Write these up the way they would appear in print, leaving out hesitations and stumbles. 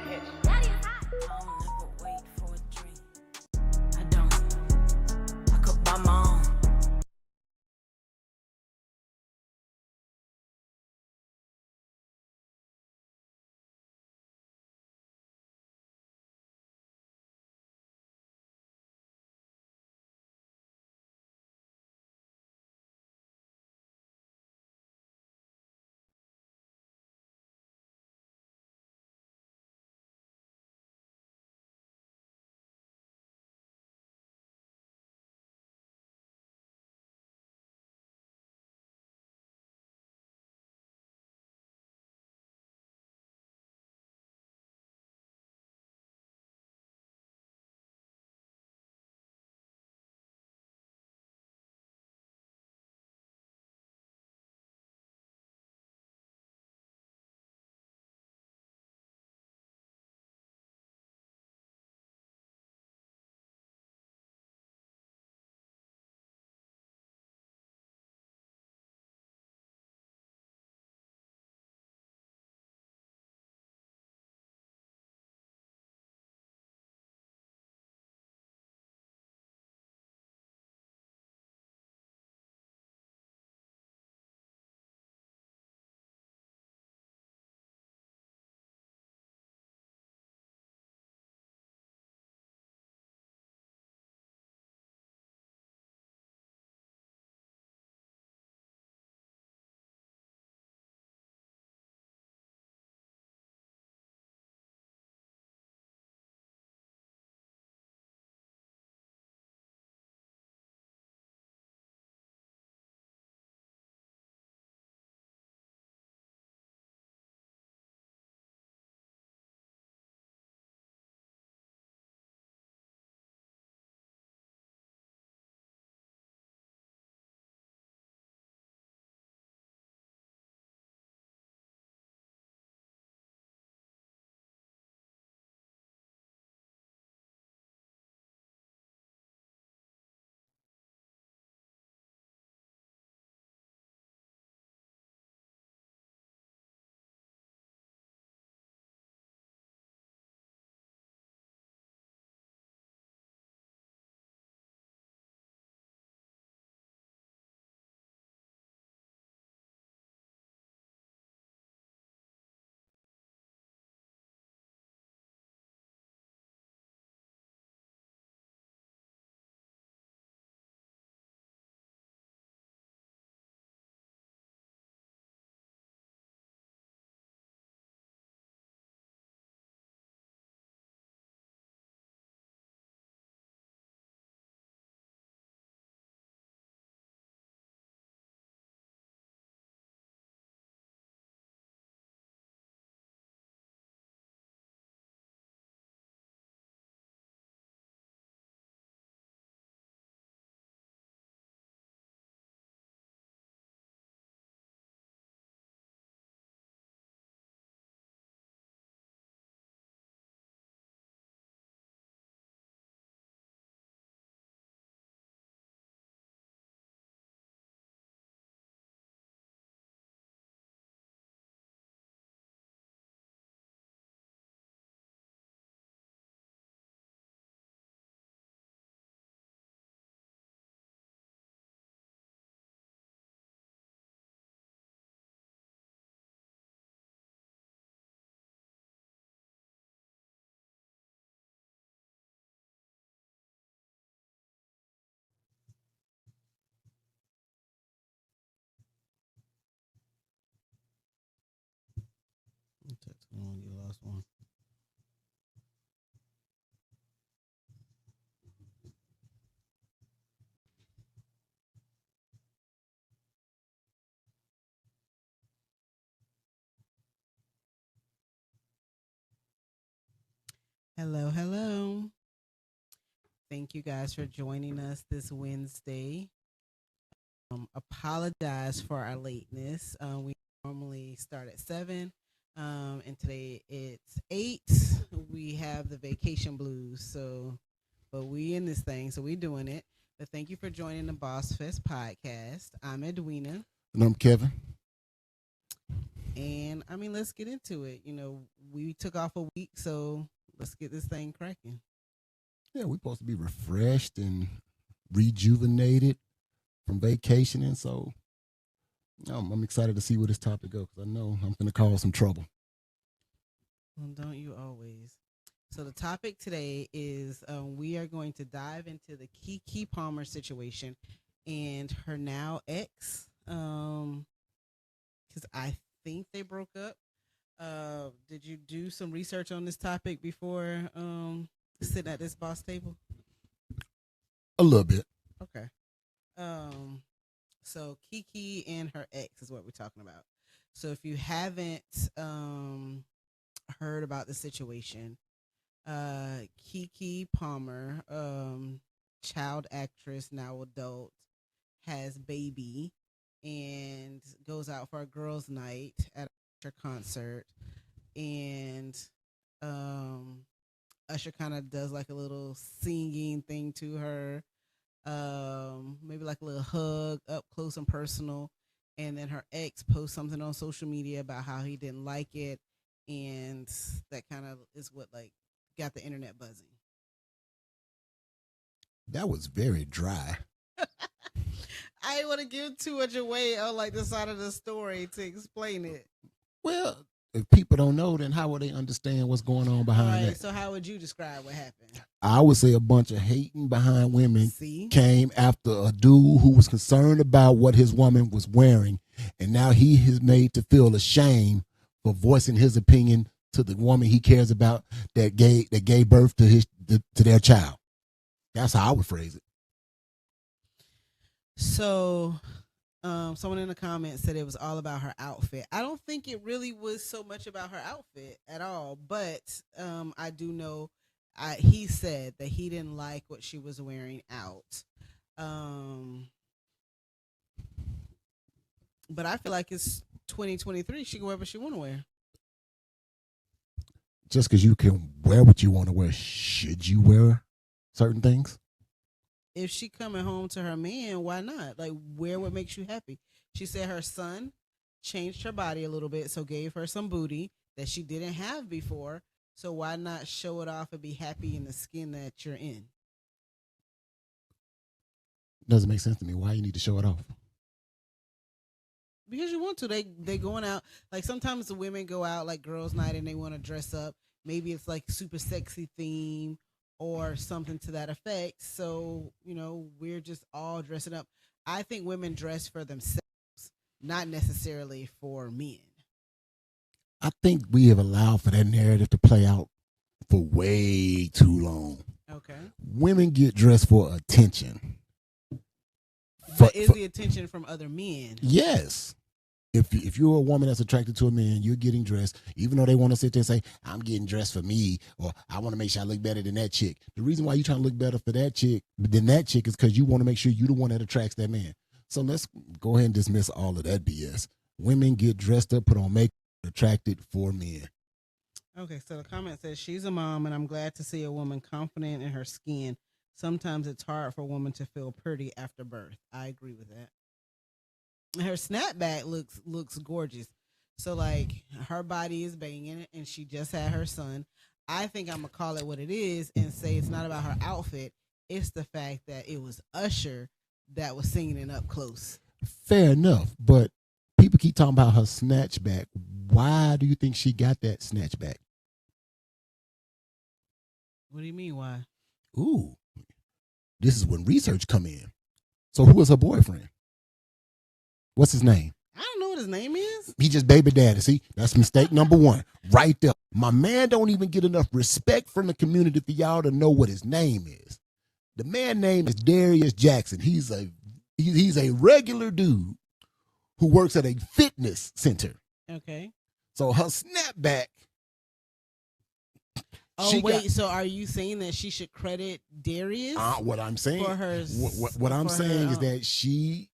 never wait for a dream. I don't. I could buy my own. Text me when you lost one. Hello, hello. Thank you guys for joining us this Wednesday. Apologize for our lateness. We normally start at 7, and today it's 8. We have the vacation blues, but we in this thing, so we doing it. But thank you for joining the Boss Fest podcast. I'm Edwina, And I'm Kevin. And I mean, let's get into it. We took off a week, so let's get this thing cracking. Yeah, we're supposed to be refreshed and rejuvenated from vacationing. So I'm excited to see where this topic goes because I know I'm going to cause some trouble. Well, don't you always? So the topic today is we are going to dive into the Kiki Palmer situation and her now ex. Because I think they broke up. Did you do some research on this topic before sitting at this boss table? A little bit. Okay. So Kiki and her ex is what we're talking about. So if you haven't heard about the situation, Kiki Palmer, child actress, now adult, has baby and goes out for a girls' night at Usher concert, and Usher kind of does like a little singing thing to her, maybe like a little hug up close and personal, and then her ex posts something on social media about how he didn't like it, and that kind of is what like got the internet buzzing. That was very dry. I didn't want to give too much away on like the side of the story to explain it. Well, if people don't know, then how will they understand what's going on All behind right, that? so how would you describe what happened? I would say a bunch of hating behind women See? came after a dude who was concerned about what his woman was wearing, and now he is made to feel ashamed for voicing his opinion to the woman he cares about that gave birth to their child. That's how I would phrase it. So, someone in the comments said it was all about her outfit. I don't think it really was so much about her outfit at all, but I do know he said that he didn't like what she was wearing out. But I feel like it's 2023. She can wear what she want to wear. Just because you can wear what you want to wear, should you wear certain things? If she coming home to her man, why not? Like, wear what makes you happy. She said her son changed her body a little bit, so gave her some booty that she didn't have before. So why not show it off and be happy in the skin that you're in? Doesn't make sense to me. Why you need to show it off? Because you want to. They going out. Like sometimes the women go out like girls' night and they want to dress up. Maybe it's like super sexy theme or something to that effect. So, we're just all dressing up. I think women dress for themselves, not necessarily for men. I think we have allowed for that narrative to play out for way too long. Okay. Women get dressed for attention. But is the attention from other men? Yes. If you're a woman that's attracted to a man, you're getting dressed, even though they want to sit there and say, I'm getting dressed for me, or I want to make sure I look better than that chick. The reason why you're trying to look better for that chick than that chick is because you want to make sure you're the one that attracts that man. So let's go ahead and dismiss all of that BS. Women get dressed up, put on makeup, attracted for men. Okay, so the comment says, she's a mom, and I'm glad to see a woman confident in her skin. Sometimes it's hard for a woman to feel pretty after birth. I agree with that. Her snapback looks gorgeous. So like her body is banging and she just had her son. I think I'm gonna call it what it is and say it's not about her outfit. It's the fact that it was Usher that was singing it up close. Fair enough, but people keep talking about her snatchback. Why do you think she got that snatchback? What do you mean? Why? Ooh, this is when research come in. So who was her boyfriend? What's his name? I don't know what his name is. He just baby daddy. See, that's mistake number one right there. My man don't even get enough respect from the community for y'all to know what his name is. The man name is Darius Jackson. He's a regular dude who works at a fitness center. Okay. So her snapback. Oh wait, so are you saying that she should credit Darius? What I'm saying for her. What I'm saying is that she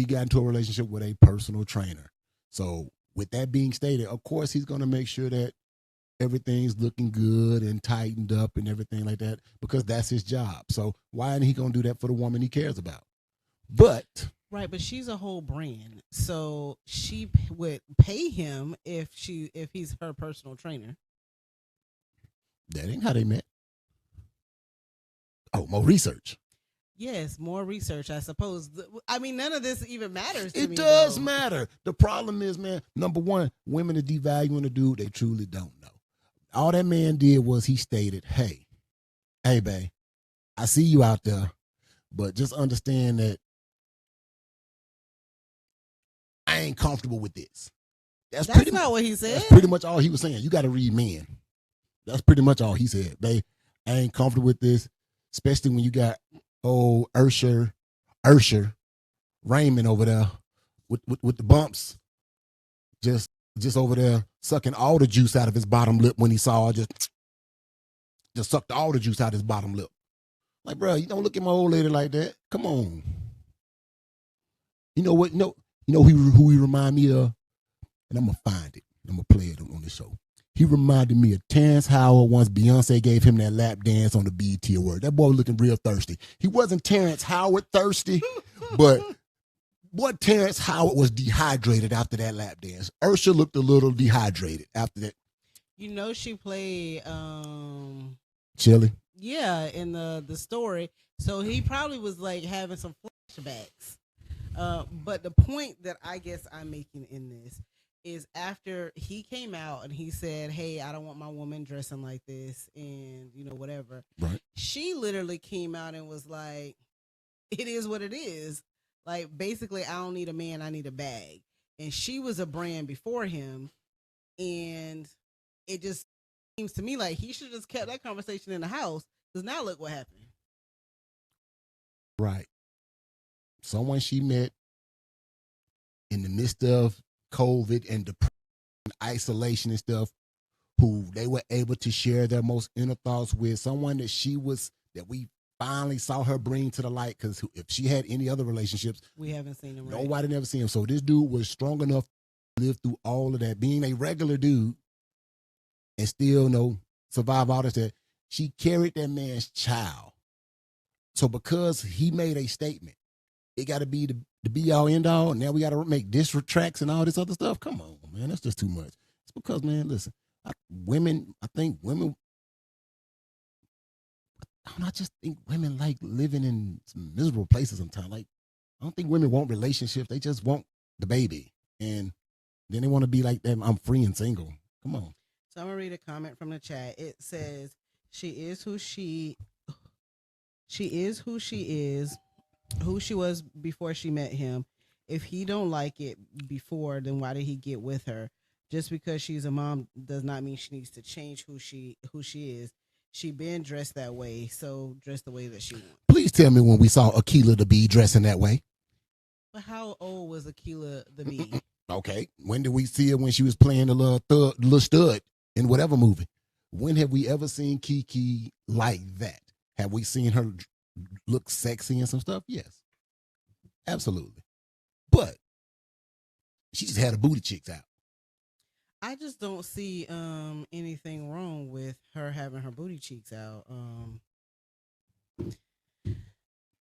got into a relationship with a personal trainer. So with that being stated, of course he's going to make sure that everything's looking good and tightened up and everything like that because that's his job. So why isn't he going to do that for the woman he cares about? But Right, but she's a whole brand, so would pay him if he's her personal trainer. That ain't how they met. Oh, more research. Yes, more research, I suppose. I mean, none of this even matters to me. It does though. matter. The problem is, man, number one, women are devaluing the dude they truly don't know. All that man did was he stated, hey, babe, I see you out there, but just understand that I ain't comfortable with this. That's pretty not what he said. That's pretty much all he was saying. You got to read men. That's pretty much all he said. Babe, I ain't comfortable with this, especially when you got old Ursher Raymond over there with the bumps, just over there sucking all the juice out of his bottom lip when he saw her, just sucked all the juice out of his bottom lip. Like, bro, you don't look at my old lady like that. Come on. You know what? You know who he remind me of? And I'm going to find it. I'm going to play it on the show. He reminded me of Terrence Howard once Beyonce gave him that lap dance on the BET Award. That boy was looking real thirsty. He wasn't Terrence Howard thirsty, but what Terrence Howard was dehydrated after that lap dance. Ursha looked a little dehydrated after that. You know, she played Chili. Yeah, in the story. So he probably was like having some flashbacks. But the point that I guess I'm making in this is after he came out and he said, hey, I don't want my woman dressing like this and, you know, whatever. Right. She literally came out and was like, it is what it is. Like, basically, I don't need a man, I need a bag. And she was a brand before him. And it just seems to me like he should have just kept that conversation in the house, because now look what happened. Right. Someone she met in the midst of COVID and depression, isolation and stuff, who they were able to share their most inner thoughts with, someone that we finally saw her bring to the light, because if she had any other relationships, we haven't seen them. Right? Nobody never seen him. So this dude was strong enough to live through all of that, being a regular dude and still survive all this. That she carried that man's child. So because he made a statement, it got to be the be all end all. Now we got to make diss tracks and all this other stuff. Come on, man, that's just too much. It's because, man, listen, I just think women like living in some miserable places sometimes. Like, I don't think women want relationships. They just want the baby. And then they want to be like them. I'm free and single. Come on. So I'm going to read a comment from the chat. It says, she is who she is, who she was before she met him. If he don't like it before, then why did he get with her? Just because she's a mom does not mean she needs to change who she is. She been dressed that way, so dress the way that she wants. Please tell me when we saw Akilah the Bee dressing that way. But how old was Akilah the Bee? Okay, when did we see her when she was playing the little stud in whatever movie? When have we ever seen Kiki like that? Have we seen her look sexy and some stuff? Yes, absolutely. But she just had her booty cheeks out. I just don't see anything wrong with her having her booty cheeks out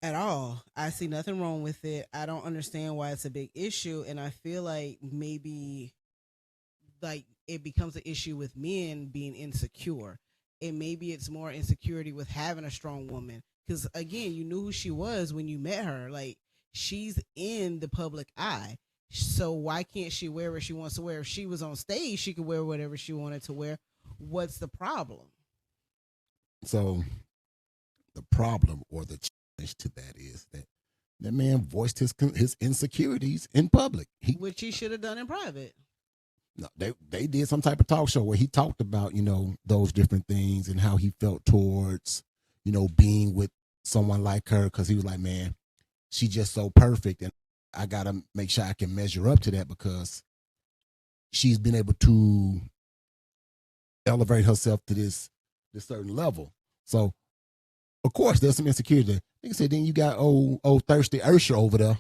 at all. I see nothing wrong with it. I don't understand why it's a big issue, and I feel like maybe like it becomes an issue with men being insecure, and maybe it's more insecurity with having a strong woman, because again, you knew who she was when you met her. Like, she's in the public eye. So why can't she wear what she wants to wear? If she was on stage, she could wear whatever she wanted to wear. What's the problem? So the problem or the challenge to that is that man voiced his insecurities in public. Which he should have done in private. No, they did some type of talk show where he talked about, those different things and how he felt towards, being with someone like her, because he was like, man, she's just so perfect, and I got to make sure I can measure up to that, because she's been able to elevate herself to this certain level. So, of course, there's some insecurity there. Like I said, then you got old thirsty Ursha over there.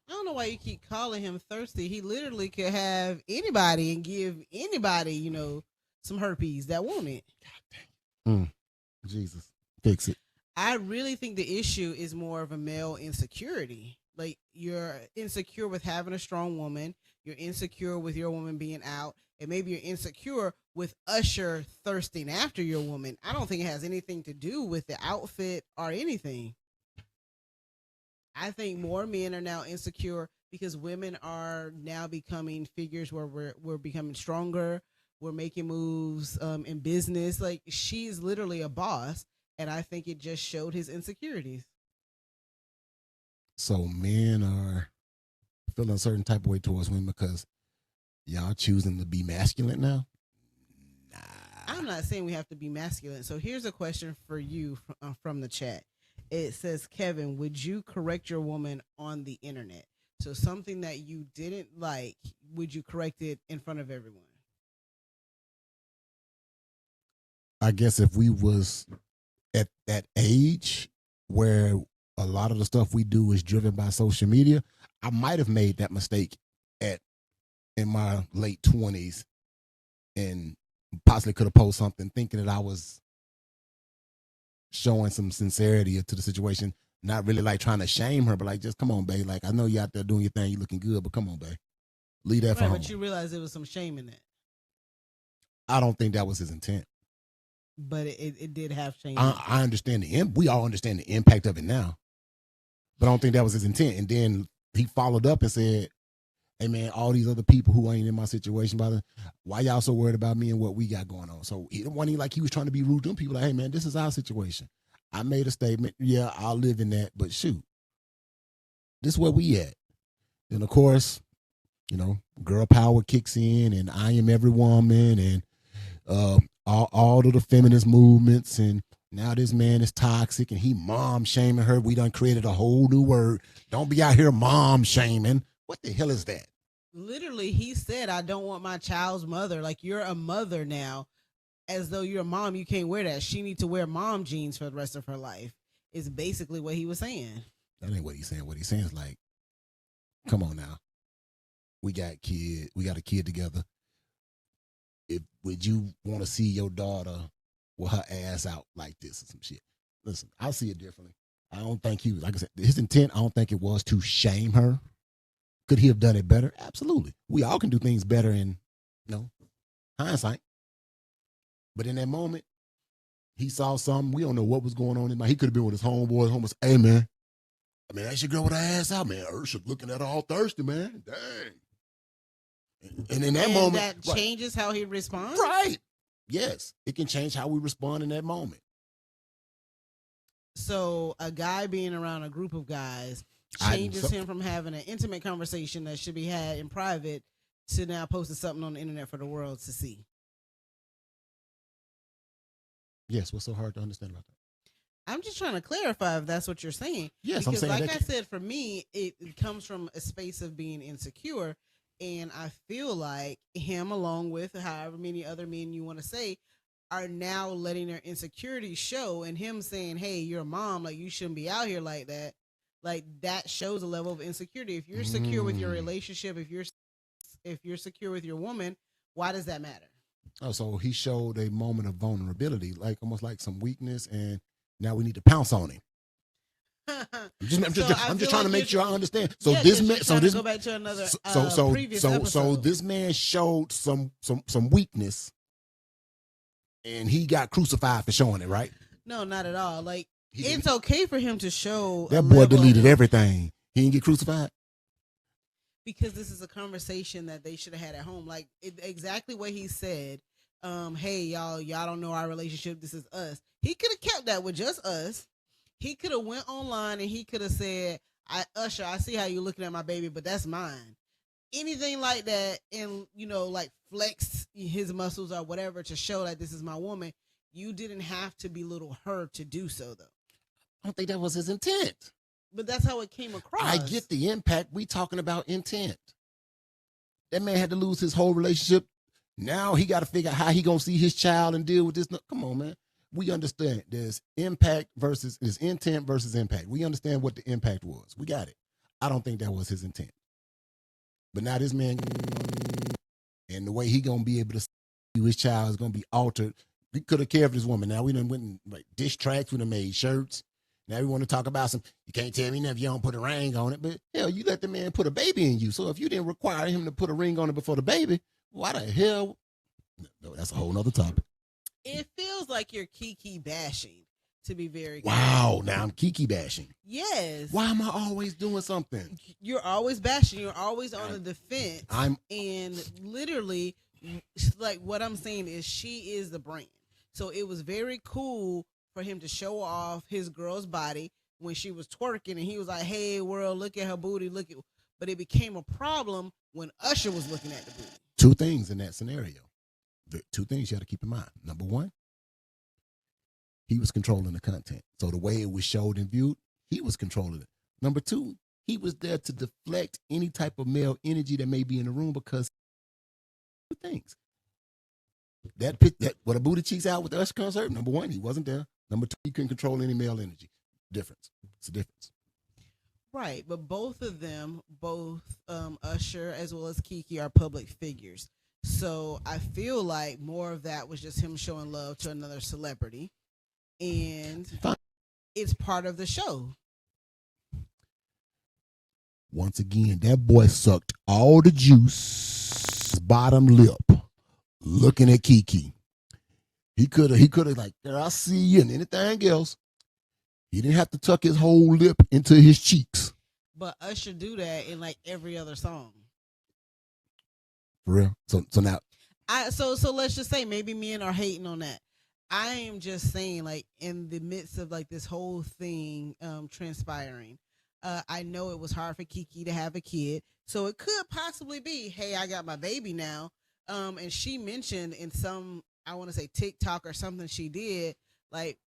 I don't know why you keep calling him thirsty. He literally could have anybody and give anybody, some herpes that want it. God dang. Jesus, fix it. I really think the issue is more of a male insecurity. Like you're insecure with having a strong woman. You're insecure with your woman being out, and maybe you're insecure with Usher thirsting after your woman. I don't think it has anything to do with the outfit or anything. I think more men are now insecure because women are now becoming figures where we're becoming stronger. We're making moves in business. Like she's literally a boss, and I think it just showed his insecurities. So men are feeling a certain type of way towards women because y'all choosing to be masculine now. I'm not saying we have to be masculine. So here's a question for you from the chat. It says, Kevin, would you correct your woman on the internet? So something that you didn't like, would you correct it in front of everyone? I guess if we was at that age where a lot of the stuff we do is driven by social media, I might have made that mistake at in my late 20s and possibly could have posted something thinking that I was showing some sincerity to the situation, not really like trying to shame her, but like just come on, babe. Like I know you out there doing your thing, you looking good, but come on, babe. Leave that for home. But you realize there was some shame in that. I don't think that was his intent. But it did have shame. I understand we all understand the impact of it now. But I don't think that was his intent. And then he followed up and said, hey man, all these other people who ain't in my situation, brother, why y'all so worried about me and what we got going on? So it wasn't like he was trying to be rude to them people. Like, hey man, this is our situation. I made a statement. Yeah, I'll live in that, but shoot, this is where we at. And of course, girl power kicks in, and I am every woman, and all of the feminist movements, and now this man is toxic, and he mom shaming her. We done created a whole new word. Don't be out here mom shaming. What the hell is that? Literally, he said, I don't want my child's mother. Like, you're a mother now. As though you're a mom, you can't wear that. She needs to wear mom jeans for the rest of her life, is basically what he was saying. That ain't what he's saying. What he's saying is like, come on now. We got a kid together. Would you want to see your daughter with her ass out like this or some shit? Listen, I see it differently. I don't think he was, like I said, his intent, I don't think it was to shame her. Could he have done it better? Absolutely. We all can do things better in, hindsight. But in that moment, he saw something. We don't know what was going on in my. He could have been with his homeboys. Homeboys, hey man, that's your girl with her ass out, man. Ursula looking at her all thirsty, man. Dang. And in that moment, that changes how he responds. Right. Yes, it can change how we respond in that moment. So a guy being around a group of guys changes him from having an intimate conversation that should be had in private to now posting something on the internet for the world to see. Yes, what's so hard to understand about that? I'm just trying to clarify if that's what you're saying. Yes, because I'm saying like I said, for me, it comes from a space of being insecure. And I feel like him, along with however many other men you want to say, are now letting their insecurities show. And him saying, hey, you're a mom, like you shouldn't be out here like that. Like that shows a level of insecurity. If you're secure with your relationship, if you're secure with your woman, why does that matter? Oh, so he showed a moment of vulnerability, like almost like some weakness, and now we need to pounce on him. I'm just trying to make sure I understand. So yeah, this man, so this go back to another previous so episode. this man showed some weakness, and he got crucified for showing it, right? No, not at all. Like it's okay for him to show. That boy deleted everything. He didn't get crucified because this is a conversation that they should have had at home. Like exactly what he said. Hey y'all don't know our relationship. This is us. He could have kept that with just us. He could have went online and he could have said, Usher, I see how you're looking at my baby, but that's mine. Anything like that, and like flex his muscles or whatever to show that this is my woman. You didn't have to belittle her to do so, though. I don't think that was his intent. But that's how it came across. I get the impact. We talking about intent. That man had to lose his whole relationship. Now he got to figure out how he gonna see his child and deal with this. Come on, man. We understand there's intent versus impact. We understand what the impact was. We got it. I don't think that was his intent. But now this man, and the way he gonna be able to see his child is gonna be altered. He could have cared for this woman. Now we done went and like dish tracks. We done made shirts. Now we want to talk about some, you can't tell me nothing if you don't put a ring on it. But hell, you let the man put a baby in you. So if you didn't require him to put a ring on it before the baby, why the hell? No, that's a whole nother topic. It feels like you're Kiki bashing, to be very Wow, now I'm Kiki bashing. Yes. Why am I always doing something? You're always bashing. You're always on the defense. And literally, like what I'm saying is she is the brand. So it was very cool for him to show off his girl's body when she was twerking, and he was like, "Hey, world, look at her booty, look at." But it became a problem when Usher was looking at the booty. Two things in that scenario. The two things you have to keep in mind. Number one, he was controlling the content. So the way it was showed and viewed, he was controlling it. Number two, he was there to deflect any type of male energy that may be in the room because two things. That with a booty cheeks out with the Usher concert, number one, he wasn't there. Number two, he couldn't control any male energy. Difference. It's a difference. Right, but both of them, Usher as well as Kiki, are public figures. So I feel like more of that was just him showing love to another celebrity. And it's part of the show. Once again, that boy sucked all the juice, bottom lip, looking at Kiki. He could have like, girl, I see you, and anything else. He didn't have to tuck his whole lip into his cheeks. But Usher do that in like every other song. For real? So now. So let's just say maybe men are hating on that. I am just saying, like, in the midst of like this whole thing transpiring, I know it was hard for Kiki to have a kid. So it could possibly be, hey, I got my baby now. And she mentioned in some, I want to say TikTok or something she did, like,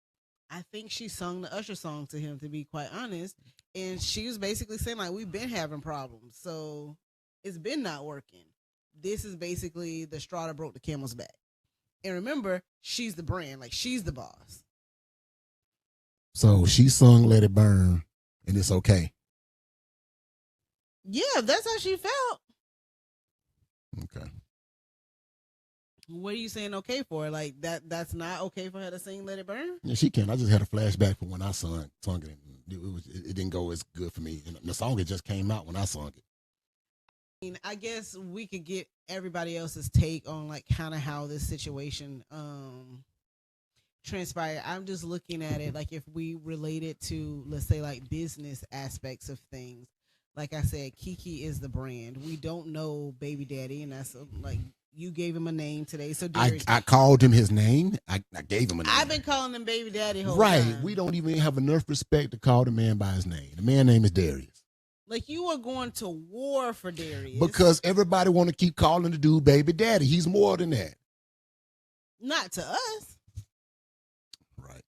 I think she sung the Usher song to him, to be quite honest. And she was basically saying, like, we've been having problems. So it's been not working. This is basically the straw that broke the camel's back. And remember, she's the brand. Like, she's the boss. So she sung Let It Burn, and it's okay. Yeah, that's how she felt. Okay. What are you saying okay for? Like, that's not okay for her to sing Let It Burn? Yeah, she can. I just had a flashback from when I sung it. It didn't go as good for me. And the song, it just came out when I sung it. I mean, I guess we could get everybody else's take on like kind of how this situation transpired. I'm just looking at it like if we relate it to, let's say, like business aspects of things. Like I said, Kiki is the brand. We don't know Baby Daddy, and that's like you gave him a name today. So I called him his name. I gave him a name. I've been calling him Baby Daddy whole right. time. We don't even have enough respect to call the man by his name. The man's name is Darius. Like, you are going to war for Darius. Because everybody want to keep calling the dude Baby Daddy. He's more than that. Not to us. Right.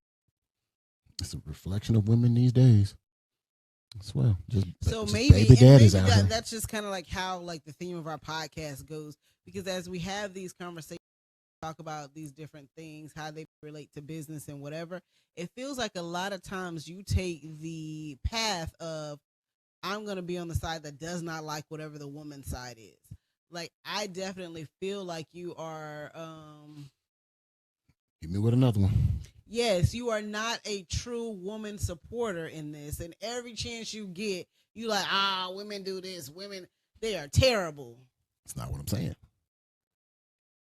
It's a reflection of women these days. Well, just maybe baby daddies out there. That's just kind of like how like the theme of our podcast goes. Because as we have these conversations, talk about these different things, how they relate to business and whatever, it feels like a lot of times you take the path of, I'm going to be on the side that does not like whatever the woman's side is. Like, I definitely feel like you are... Hit me with another one. Yes, you are not a true woman supporter in this. And every chance you get, you like, women do this. Women, they are terrible. That's not what I'm saying.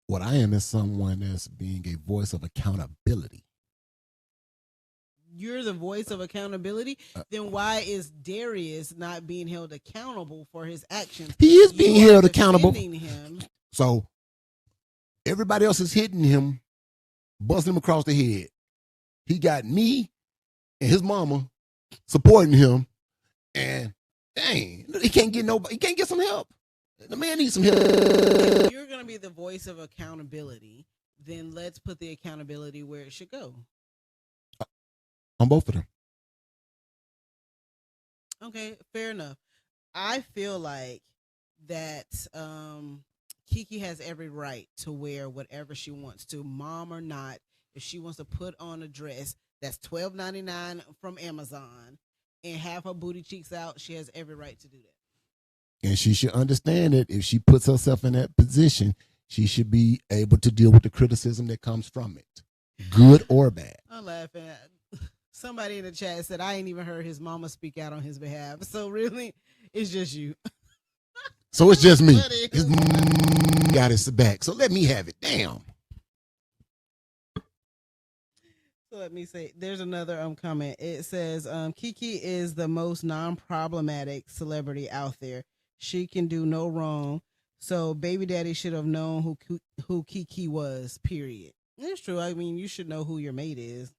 What I am is someone that's being a voice of accountability. You're the voice of accountability, then why is Darius not being held accountable for his actions? He is being held accountable. Him. So everybody else is hitting him, busting him across the head. He got me and his mama supporting him, and dang, he can't get nobody. He can't get some help. The man needs some help. If you're gonna be the voice of accountability, then let's put the accountability where it should go. On both of them. Okay, fair enough. I feel like that Kiki has every right to wear whatever she wants to, mom or not. If she wants to put on a dress that's $12.99 from Amazon and have her booty cheeks out, she has every right to do that. And she should understand that if she puts herself in that position, she should be able to deal with the criticism that comes from it, good or bad. I'm laughing at Somebody in the chat said I ain't even heard his mama speak out on his behalf. So really, it's just you. So it's just me. Buddy. His got his back. So let me have it. Damn. So let me say, there's another comment. It says, Kiki is the most non-problematic celebrity out there. She can do no wrong. So baby daddy should have known who Kiki was, period. It's true. I mean, you should know who your mate is.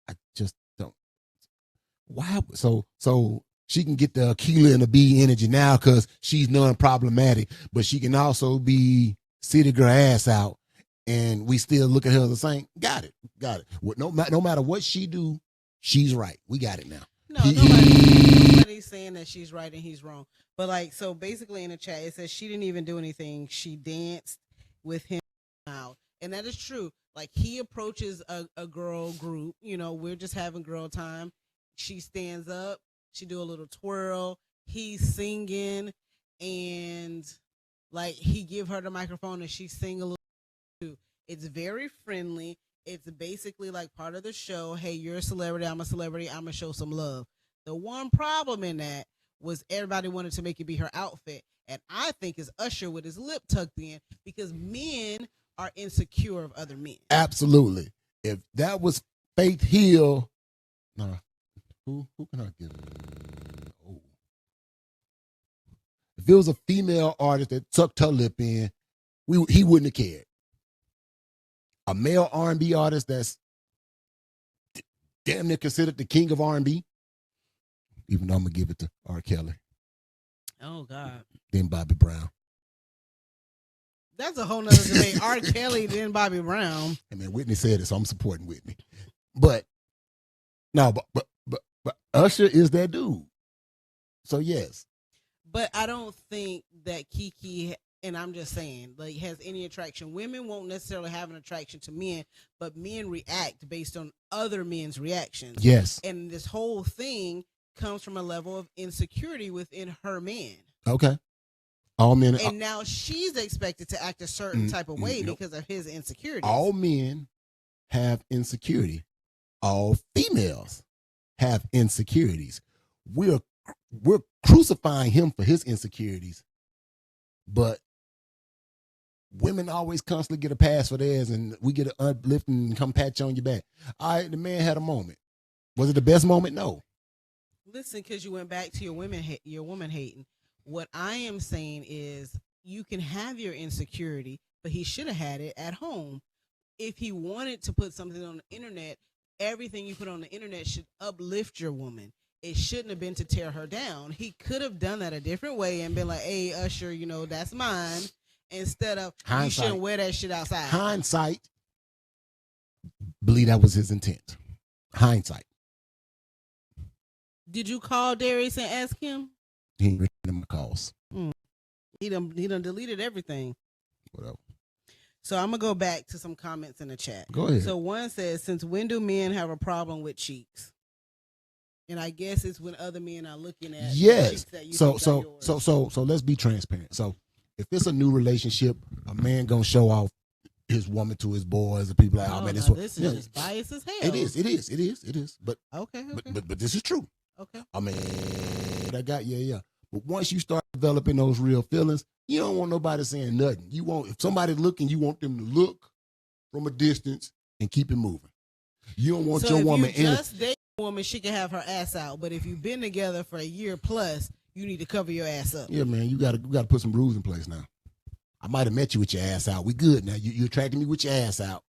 I just don't. Why? So she can get the Aquila and the B energy now because she's non-problematic, but she can also be city girl ass out, and we still look at her the same. Got it. No matter what she do, she's right. We got it now. No, nobody's saying that she's right and he's wrong. But like, so basically in the chat, it says she didn't even do anything. She danced with him out. And that is true. Like, he approaches a girl group, we're just having girl time. She stands up, she do a little twirl, he's singing, and like he give her the microphone and she sing a little too. It's very friendly. It's basically like part of the show. Hey, you're a celebrity, I'm a celebrity, I'm gonna show some love. The one problem in that was everybody wanted to make it be her outfit. And I think it's Usher with his lip tucked in, because men are insecure of other men. Absolutely. If that was Faith Hill, no, who can I give it? Oh. If it was a female artist that tucked her lip in, he wouldn't have cared. A male R&B artist that's damn near considered the king of R&B, even though I'm gonna give it to R. Kelly. Oh God. Then Bobby Brown. That's a whole nother debate. R. Kelly, then Bobby Brown. I mean, Whitney said it, so I'm supporting Whitney. But no, but Usher is that dude. So yes. But I don't think that Kiki, and I'm just saying, like, has any attraction. Women won't necessarily have an attraction to men, but men react based on other men's reactions. Yes. And this whole thing comes from a level of insecurity within her man. Okay. All men. And now she's expected to act a certain type of way because of his insecurities. All men have insecurity. All females have insecurities. We're crucifying him for his insecurities, but women always constantly get a pass for theirs, and we get an uplift and come pat you on your back. All right, the man had a moment. Was it the best moment? No. Listen, because you went back to your woman hating. What I am saying is you can have your insecurity, but he should have had it at home. If he wanted to put something on the internet, everything you put on the internet should uplift your woman. It shouldn't have been to tear her down. He could have done that a different way and been like, hey, Usher, that's mine. Instead of, hindsight. You shouldn't wear that shit outside. Hindsight, believe that was his intent. Hindsight. Did you call Darius and ask him? He ain't written my calls. He done deleted everything. Whatever. So I'm going to go back to some comments in the chat. Go ahead. So one says, since when do men have a problem with cheeks? And I guess it's when other men are looking at yes. That you so let's be transparent. So if it's a new relationship, a man gonna show off his woman to his boys, and people like, oh man, this is just biased as hell. It is. But okay. But this is true. Okay. I mean, I got yeah. But once you start developing those real feelings, you don't want nobody saying nothing. You want, if somebody's looking, you want them to look from a distance and keep it moving. You don't want your woman in. Just date a woman, she can have her ass out. But if you've been together for a year plus, you need to cover your ass up. Yeah, man, you gotta put some rules in place now. I might have met you with your ass out. We good now. You attracted me with your ass out.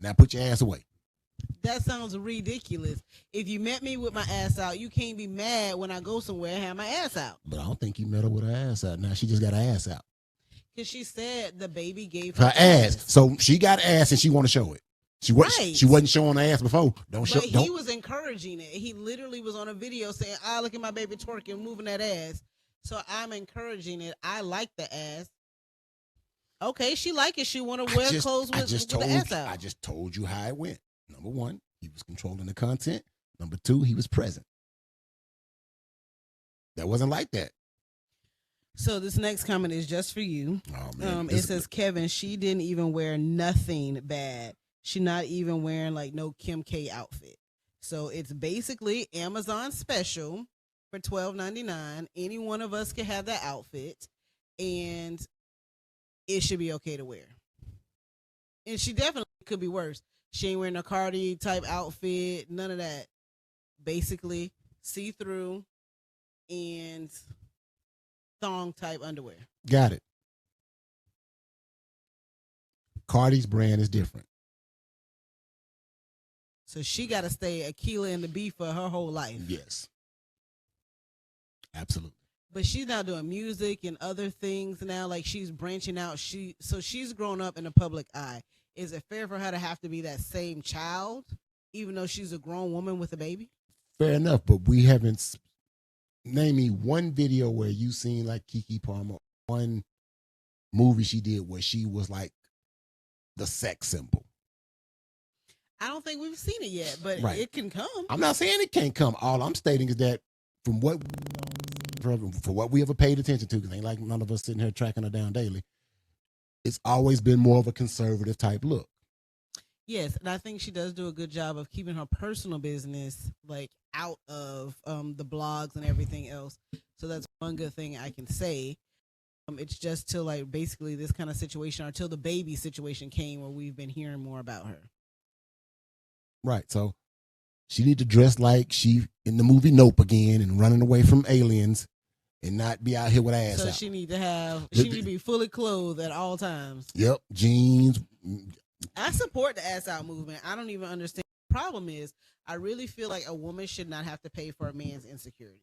Now put your ass away. That sounds ridiculous. If you met me with my ass out, you can't be mad when I go somewhere and have my ass out. But I don't think you met her with her ass out. Now she just got her ass out. Because she said the baby gave her ass. So she got ass and she want to show it. She wasn't showing her ass before. He was encouraging it. He literally was on a video saying, look at my baby twerking, moving that ass. So I'm encouraging it. I like the ass. Okay, she like it. She want to wear clothes with the ass out. I just told you how it went. Number one, he was controlling the content. Number two, he was present. That wasn't like that. So this next comment is just for you. Oh man, It says, Kevin, she didn't even wear nothing bad. She not even wearing like no Kim K outfit. So it's basically Amazon special for $12.99. Any one of us can have that outfit, and it should be okay to wear. And she definitely could be worse. She ain't wearing a Cardi type outfit, none of that. Basically, see through and thong type underwear. got it. Cardi's brand is different. So she got to stay Aquila and the Bee for her whole life. Yes, absolutely. But she's now doing music and other things now. Like she's branching out. She's grown up in the public eye. Is it fair for her to have to be that same child, even though she's a grown woman with a baby? Fair enough, but we haven't. Name me one video where you seen like Keke Palmer, one movie she did where she was like the sex symbol. I don't think we've seen it yet, but Right. it can come. I'm not saying it can't come. All I'm stating is that from what for what we ever paid attention to, because ain't like none of us sitting here tracking her down daily, it's always been more of a conservative type look. Yes, and I think she does do a good job of keeping her personal business like out of the blogs and everything else. So that's one good thing I can say. It's just till like basically this kind of situation, or till the baby situation came, where we've been hearing more about her. Right. So she need to dress like she in the movie Nope again and running away from aliens and not be out here with ass So out. she need to be fully clothed at all times. Yep. Jeans. I support the ass out movement. I don't even understand. The problem is, I really feel like a woman should not have to pay for a man's insecurity.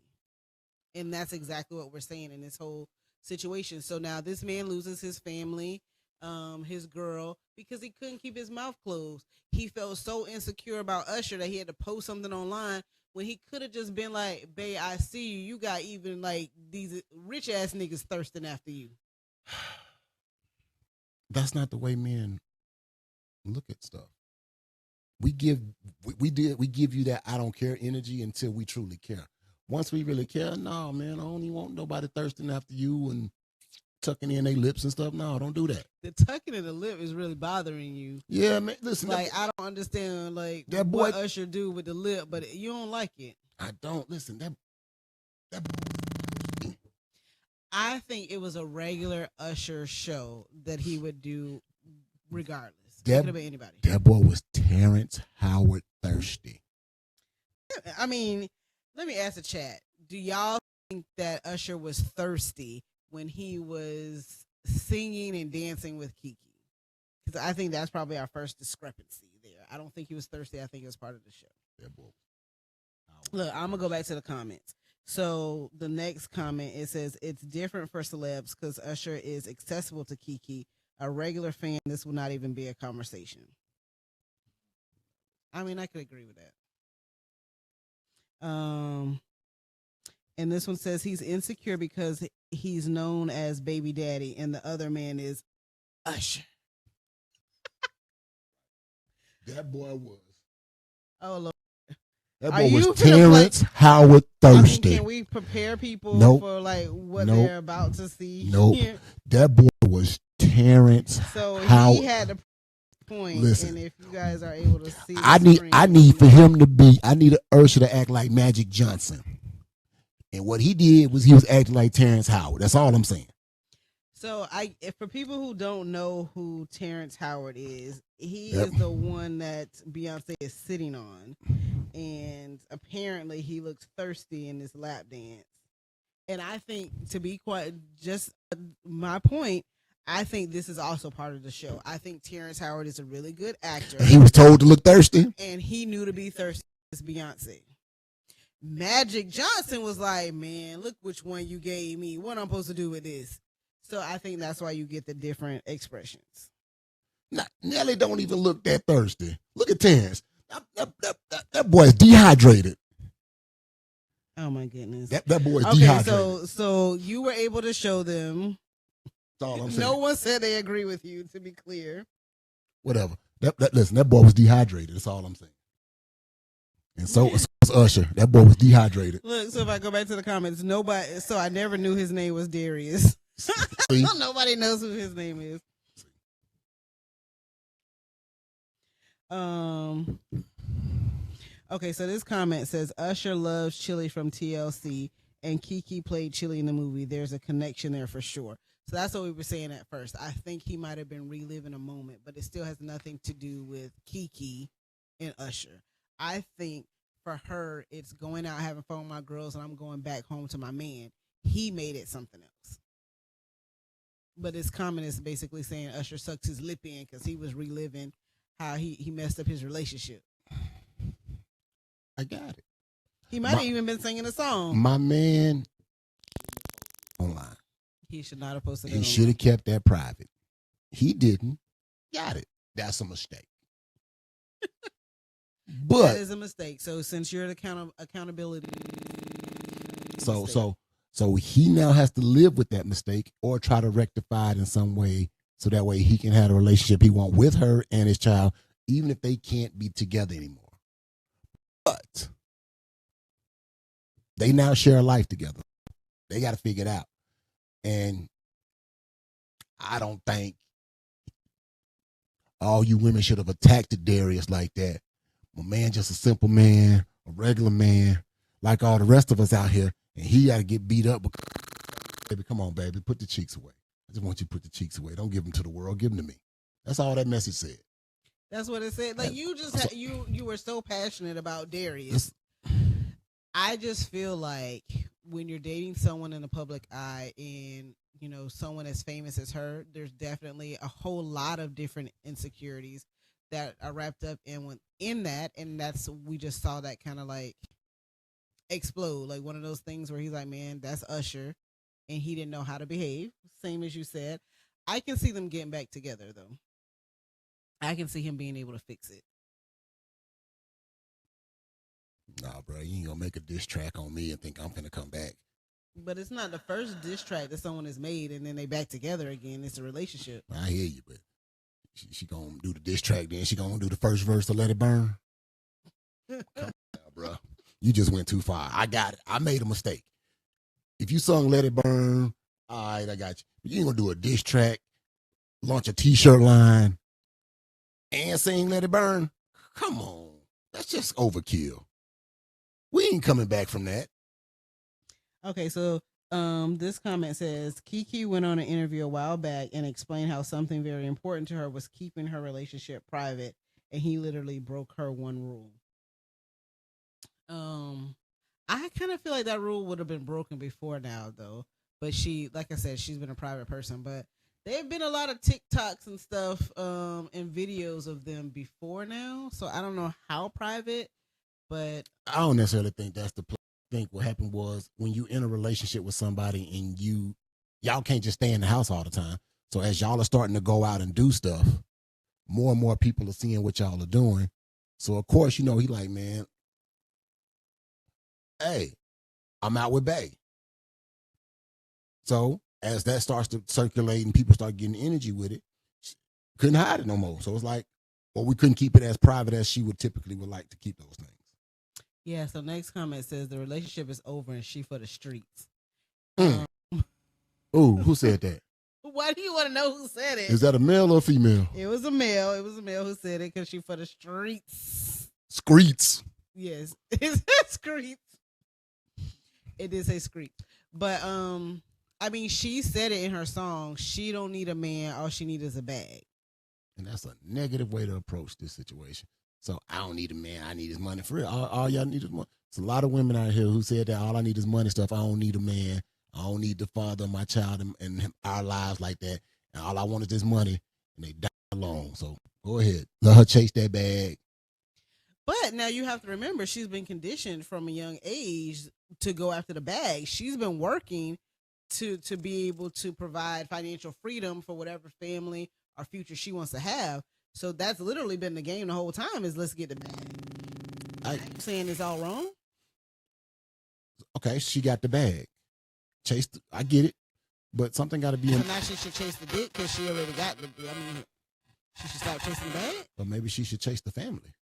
And that's exactly what we're saying in this whole situation. So now this man loses his family, his girl, because he couldn't keep his mouth closed. He felt so insecure about Usher that he had to post something online when he could have just been like, babe, I see you. You got even like these rich ass niggas thirsting after you. That's not the way men look at stuff. We give you that I don't care energy until we truly care. Once we really care, no, man, I don't even want nobody thirsting after you and tucking in their lips and stuff. No, don't do that. The tucking in the lip is really bothering you. Yeah, man, listen. Like, I don't understand like that boy, what Usher do with the lip, but you don't like it. I don't. Listen, that I think it was a regular Usher show that he would do regardless. It could have been anybody. That boy was Terrence Howard thirsty. I mean, let me ask the chat. Do y'all think that Usher was thirsty when he was singing and dancing with Kiki? Because I think that's probably our first discrepancy there. I don't think he was thirsty. I think it was part of the show. That boy. Look, I'm going to go back to the comments. So the next comment, it says, it's different for celebs because Usher is accessible to Kiki. A regular fan, this will not even be a conversation. I mean, I could agree with that. And this one says he's insecure because he's known as baby daddy and the other man is Usher. That boy was. Oh, Lord. That Are boy you was finna Terrence Howard thirsty. I mean, can we prepare people Nope. for like what Nope. they're about to see? Nope. here? That boy was Terrence So Howard. he had the point. Listen. And if you guys are able to see, I the need screen, for him to be. I need Usher to act like Magic Johnson, and what he did was he was acting like Terrence Howard. That's all I'm saying. So if for people who don't know who Terrence Howard is, he Yep. is the one that Beyonce is sitting on, and apparently he looks thirsty in this lap dance. And I think, to be quite just my point, I think this is also part of the show. I think Terrence Howard is a really good actor, And he was told to look thirsty. and he knew to be thirsty as Beyonce. Magic Johnson was like, man, look which one you gave me. What I'm supposed to do with this? So I think that's why you get the different expressions. Nelly don't even look that thirsty. Look at Terrence. That boy's dehydrated. Oh my goodness. That boy's Okay, dehydrated. so you were able to show them. That's all I'm saying. No one said they agree with you, to be clear. Whatever. Listen, that boy was dehydrated. That's all I'm saying. And so was Usher. That boy was dehydrated. Look, so if I go back to the comments, nobody. So I never knew his name was Darius. See? Nobody knows who his name is. Okay, so this comment says Usher loves Chili from TLC, and Kiki played Chili in the movie. There's a connection there for sure. So that's what we were saying at first. I think he might have been reliving a moment, but it still has nothing to do with Kiki and Usher. I think for her, it's going out having fun with my girls, and I'm going back home to my man. He made it something else. But his comment is basically saying Usher sucks his lip in because he was reliving how he messed up his relationship. I got it. He might have even been singing a song. My man online. He should not have posted it. He should have kept that private. He didn't. Got it. That's a mistake. But that is a mistake. So since you're the accountability, so he now has to live with that mistake or try to rectify it in some way, so that way he can have a relationship he wants with her and his child, even if they can't be together anymore. But they now share a life together. They got to figure it out. And I don't think all you women should have attacked Darius like that. My man just a simple man, a regular man, like all the rest of us out here, and he got to get beat up. Baby, come on, baby, put the cheeks away. I just want you to put the cheeks away. Don't give them to the world. Give them to me. That's all that message said. That's what it said. Like you just you were so passionate about Darius. I just feel like when you're dating someone in the public eye and you know someone as famous as her, there's definitely a whole lot of different insecurities that are wrapped up in that, and that's we just saw that kind of like explode, like one of those things where he's like, man, that's Usher, and he didn't know how to behave. Same as you said. I can see them getting back together though. I can see him being able to fix it. Nah, bro, you ain't gonna make a diss track on me and think I'm finna come back. But it's not the first diss track that someone has made and then they back together again. It's a relationship. I hear you, but she gonna do the diss track, then she gonna do the first verse to Let It Burn. Come on now, bro. You just went too far. I got it. I made a mistake. If you sung Let It Burn, all right, I got you. But you ain't gonna do a diss track, launch a t-shirt line, and sing Let It Burn. Come on. That's just overkill. We ain't coming back from that. Okay, so this comment says Kiki went on an interview a while back and explained how something very important to her was keeping her relationship private, and he literally broke her one rule. I kind of feel like that rule would have been broken before now, though. But she, like I said, she's been a private person. But there have been a lot of TikToks and stuff and videos of them before now. So I don't know how private, but I don't necessarily think that's the I think what happened was when you in a relationship with somebody and y'all can't just stay in the house all the time. So as y'all are starting to go out and do stuff, more and more people are seeing what y'all are doing. So of course, you know, he like, man, hey, I'm out with Bae. So as that starts to circulate and people start getting energy with it, couldn't hide it no more. So it's like, well, we couldn't keep it as private as she would typically would like to keep those things. yeah. So next comment says the relationship is over and she for the streets. Ooh, who said that? Why do you want to know who said it? Is that a male or female? It was a male. It was a male who said it because she for the streets. Screets. Yes, it said streets. It did say streets, but I mean, she said it in her song. She don't need a man. All she needs is a bag. And that's a negative way to approach this situation. So I don't need a man. I need his money. For real. All y'all need is money. There's a lot of women out here who said that all I need is money stuff. I don't need a man. I don't need the father of my child and our lives like that. And all I want is this money. And they die alone. So go ahead. Let her chase that bag. But now you have to remember, she's been conditioned from a young age to go after the bag. She's been working to be able to provide financial freedom for whatever family or future she wants to have. So that's literally been the game the whole time is let's get the bag. I'm saying it's all wrong. Okay, she got the bag. I get it. But something got to be So now she should chase the dick because she already got the. I mean, she should stop chasing the bag. Or maybe she should chase the family.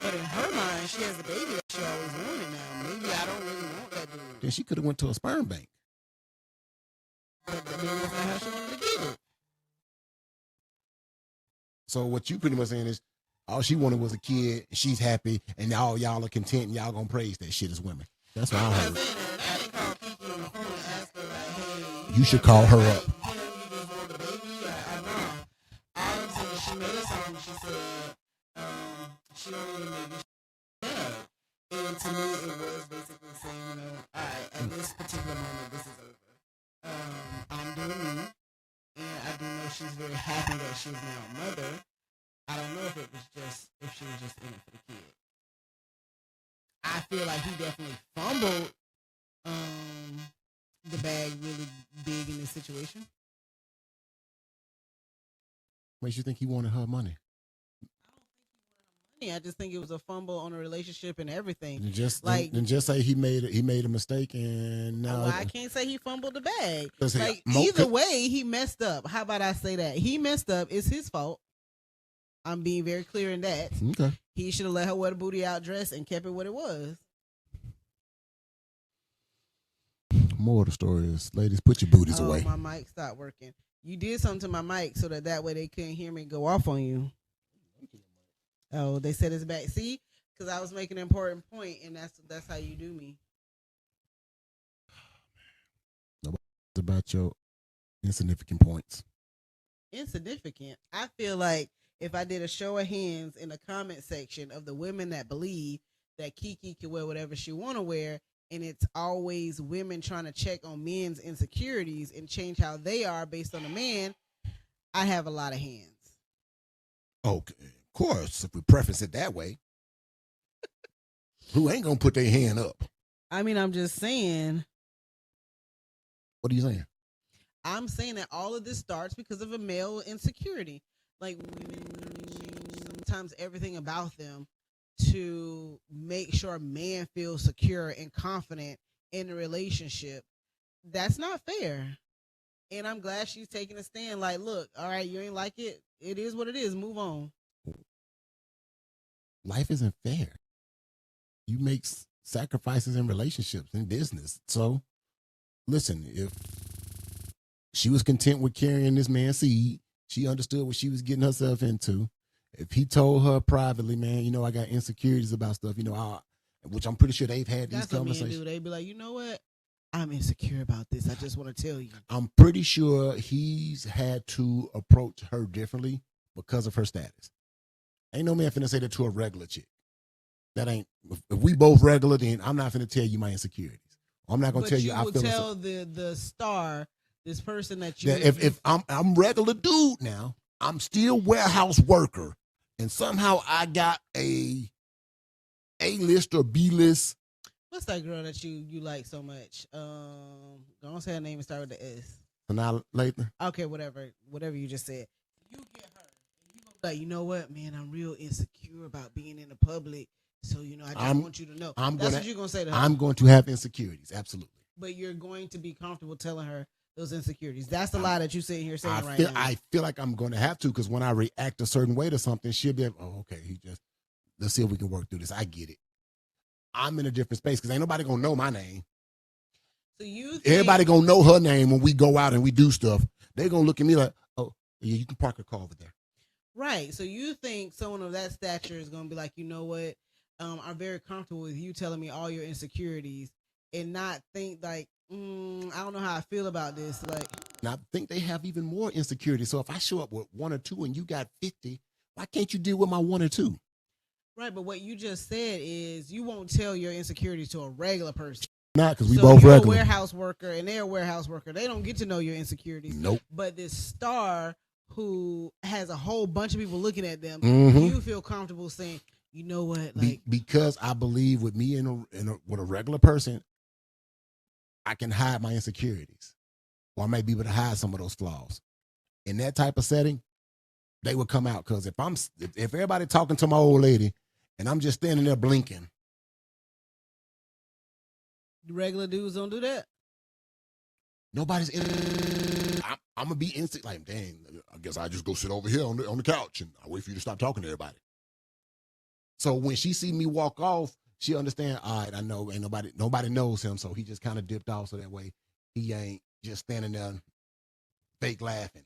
But in her mind, she has a baby that she always wanted now. Maybe I don't really want that dude. Then she could have went to a sperm bank. But maybe that's not how she wanted to get it. So what you pretty much saying is all she wanted was a kid, she's happy, and all y'all are content, and y'all gonna praise that shit as women. That's what I heard. I didn't call Kiki on the phone and ask her like, hey, You should call her up. you just want the baby? I know. Obviously, she made something. She said she don't want to make it bad. And to me, it was basically saying, you know, all right, at this particular moment, this is over. I'm doing me, and I do know she's very happy that she's now a mother. I don't know if she was just in it for the kid. I feel like he definitely fumbled the bag really big in this situation. Makes you think he wanted her money. I just think it was a fumble on a relationship and everything. And just Like- and just say he made a mistake, and now Well, I can't say he fumbled the bag. 'Cause he- Like mo- either way, he messed up. How about I say that? He messed up. It's his fault. I'm being very clear in that. okay. He should have let her wear the booty out dress and kept it what it was. More of the story is, ladies, put your booties Oh, away. my mic stopped working. You did something to my mic so that way they couldn't hear me go off on you. Oh, they said it's back. See, because I was making an important point, and that's how you do me. It's about your insignificant points. Insignificant. I feel like if I did a show of hands in the comment section of the women that believe that Kiki can wear whatever she want to wear, and it's always women trying to check on men's insecurities and change how they are based on a man, I have a lot of hands. Okay, of course, if we preface it that way. Who ain't gonna put their hand up? I mean, I'm just saying. What are you saying? I'm saying that all of this starts because of a male insecurity. Like women sometimes everything about them to make sure a man feels secure and confident in the relationship. That's not fair. And I'm glad she's taking a stand. Like, look, all right, you ain't like it. It is what it is. Move on. Life isn't fair. You make sacrifices in relationships, in business. So, listen, if she was content with carrying this man's seed, she understood what she was getting herself into. If he told her privately, man, you know, I got insecurities about stuff, you know, which I'm pretty sure they've had these That's what men conversations. do. They be like, you know what? I'm insecure about this. I just want to tell you. I'm pretty sure he's had to approach her differently because of her status. Ain't no man finna say that to a regular chick. That ain't, if we both regular, then I'm not finna tell you my insecurities. I'm not gonna But tell you you I will feel tell the star, this person that you that if I'm regular dude now, I'm still warehouse worker, and somehow I got a list or B list. what's that girl that you like so much? Don't say her name and start with the S. And now later, Okay, whatever you just said. You get her. And you gonna be like, you know what, man, I'm real insecure about being in the public. So, you know, I just want you to know. That's what you're gonna say to her. I'm going to have insecurities, absolutely. But you're going to be comfortable telling her those insecurities. That's the lie that you're sitting here saying right now. I feel like I'm going to have to, because when I react a certain way to something, she'll be like, oh, okay, let's see if we can work through this. I get it. I'm in a different space because ain't nobody going to know my name. So you think, Everybody going to know her name when we go out and we do stuff. They're going to look at me like, oh, yeah, you can park a car over there. right. So you think someone of that stature is gonna be like, you know what? I'm very comfortable with you telling me all your insecurities and not think like, I don't know how I feel about this. Like, And I think they have even more insecurity. So if I show up with 1 or 2 and you got 50, why can't you deal with my 1 or 2? right, but what you just said is you won't tell your insecurities to a regular person. Not because we So both you're regular. a warehouse worker and they're a warehouse worker. They don't get to know your insecurities. Nope. But this star who has a whole bunch of people looking at them, Mhm. you feel comfortable saying, you know what, like, Because I believe with me with a regular person, I can hide my insecurities, or I may be able to hide some of those flaws. In that type of setting, they would come out. Because if everybody talking to my old lady, and I'm just standing there blinking, regular dudes don't do that. nobody's I'm gonna be instant. Like, dang, I guess I just go sit over here on the couch and I wait for you to stop talking to everybody. So when she see me walk off, she understand, all right, I know ain't nobody knows him, so he just kind of dipped off so that way he ain't just standing there fake laughing.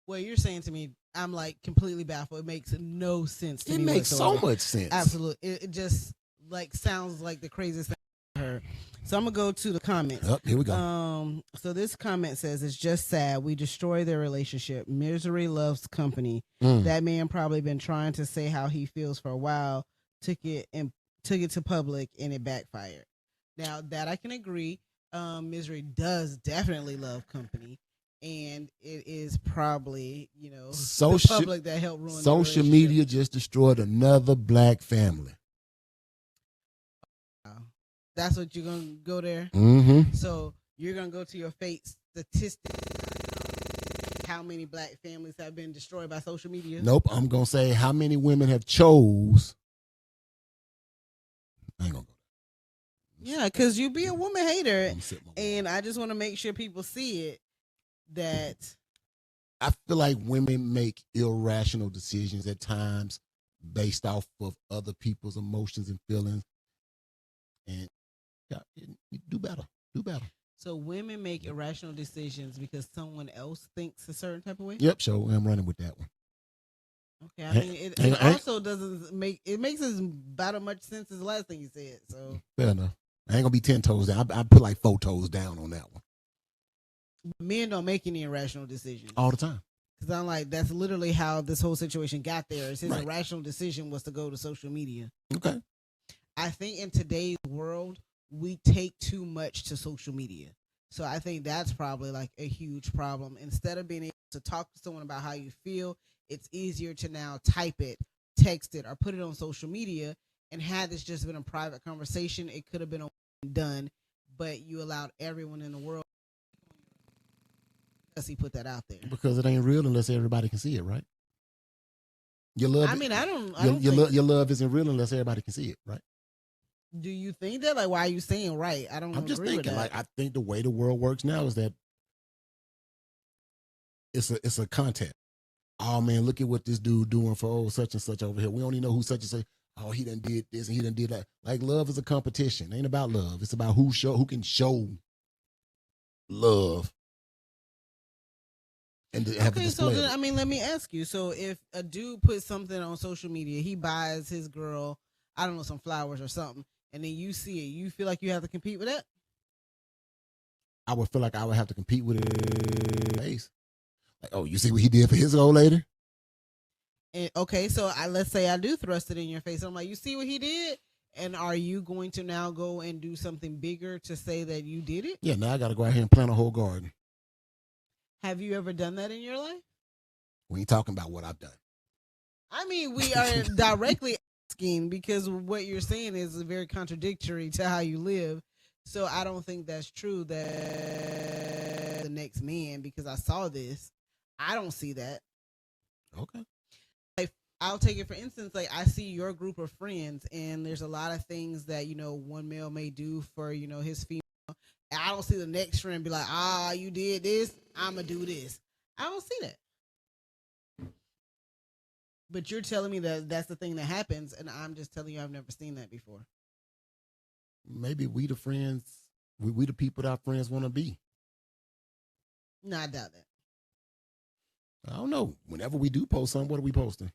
Well, you're saying to me, I'm like completely baffled. It makes no sense to It me. makes whatsoever. so much sense. Absolutely. It just like sounds like the craziest thing I heard. So I'm gonna go to the comments. Up, here we go. So this comment says it's just sad. We destroy their relationship. Misery loves company. Mm. That man probably been trying to say how he feels for a while, took it to public and it backfired. Now that I can agree, Misery does definitely love company. And it is probably, the public that helped ruin social the media just destroyed another black family. Wow. That's what you're gonna go there. Mm-hmm. So you're gonna go to your fate statistics. How many black families have been destroyed by social media? Nope. I'm gonna say how many women have chose. I ain't gonna go. Yeah, because you be a woman hater, I'm sitting my and I just want to make sure people see it. That I feel like women make irrational decisions at times based off of other people's emotions and feelings. And yeah, you do better. Do better. so women make irrational decisions because someone else thinks a certain type of way. Yep, so I'm running with that one. Okay, I mean it also doesn't make it makes as about much sense as the last thing you said. So Fair enough. I ain't gonna be 10 toes down. I put like 4 toes down on that one. men don't make any irrational decisions All the time. because I'm like that's literally how this whole situation got there. His Right. irrational decision was to go to social media. Okay. I think in today's world, we take too much to social media. So I think that's probably like a huge problem. Instead of being able to talk to someone about how you feel, it's easier to now type it, text it, or put it on social media. And had this just been a private conversation, it could have been done, but you allowed everyone in the world because he put that out there. Because it ain't real unless everybody can see it, right? Your love. I mean, I don't your love isn't real unless everybody can see it, right? Do you think that? Like, why are you saying right? I don't I'm just agree with thinking, that. like, I think the way the world works now is that it's a contest. Oh man, look at what this dude doing for such and such over here. We only know who such and such. Oh, he done did this and he done did that. Like, love is a competition. It ain't about love. It's about who can show love. And to have a Okay, so display. then, I mean, let me ask you. So if a dude puts something on social media, he buys his girl, I don't know, some flowers or something, and then you see it, you feel like you have to compete with that? I would feel like I would have to compete with it. Like, oh, you see what he did for his old lady? And okay, so let's say I do thrust it in your face. I'm like, you see what he did? And are you going to now go and do something bigger to say that you did it? Yeah, now I got to go out here and plant a whole garden. Have you ever done that in your life? We ain't talking about what I've done. I mean, we are directly asking because what you're saying is very contradictory to how you live. So I don't think that's true that the next man, because I saw this, I don't see that. Okay. Like, I'll take it for instance, like I see your group of friends and there's a lot of things that, one male may do for, his female. And I don't see the next friend be like, you did this, I'ma do this. I don't see that. But you're telling me that that's the thing that happens, and I'm just telling you I've never seen that before. Maybe we the friends, we the people that our friends want to be. No, I doubt that. I don't know. Whenever we do post something, what are we posting?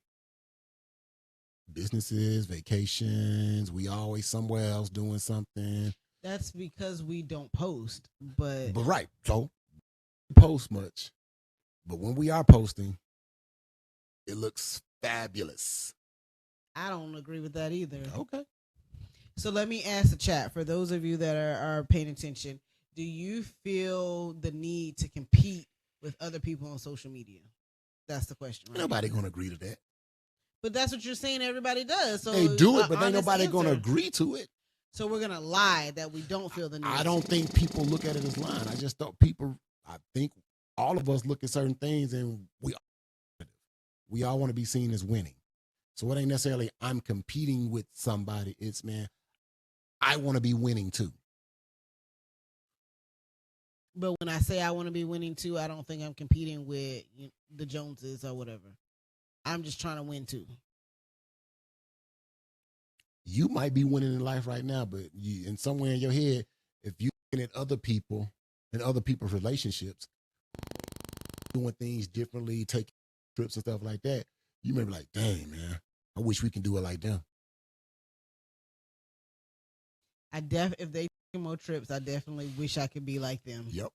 Businesses, vacations. We always somewhere else doing something. That's because we don't post, but right. So we post much. But when we are posting, it looks fabulous. I don't agree with that either. Okay. So let me ask the chat, for those of you that are paying attention, do you feel the need to compete with other people on social media? That's the question. Right? Nobody gonna agree to that. But that's what you're saying everybody does. So they do it, but ain't honest nobody gonna answer. agree to it. So we're gonna lie that we don't feel the need. I don't think people look at it as lying. I just thought I think all of us look at certain things and we all want to be seen as winning. So it ain't necessarily I'm competing with somebody. It's, man, I want to be winning too. But when I say I want to be winning too, I don't think I'm competing with the Joneses or whatever. I'm just trying to win too. you might be winning in life right now, but you, in somewhere in your head, if you looking at other people and other people's relationships, doing things differently, taking trips and stuff like that, you may be like, dang, man, I wish we can do it like them. If they take more trips, I definitely wish I could be like them. Yep.